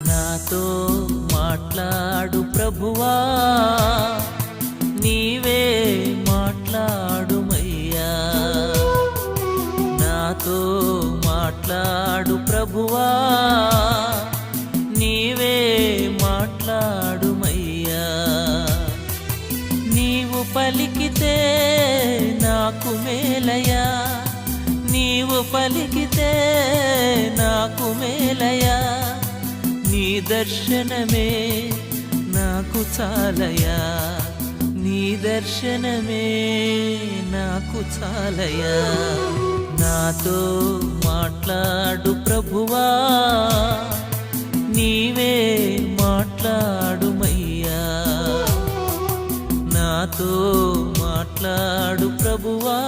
నాతో మాట్లాడు ప్రభువా, నీవే మాట్లాడుమయ్యా. నాతో మాట్లాడు ప్రభువా, నీవే మాట్లాడుమయ్యా. నీవు పలికితే నాకు మేలయా, నీవు పలికితే నాకు మేలయా. నీ దర్శనమే నాకు చాలయా, నీ దర్శనమే నాకు చాలయా. నాతో మాట్లాడు ప్రభువా, నీవే మాట్లాడుమయ్యా. నాతో మాట్లాడు ప్రభువా.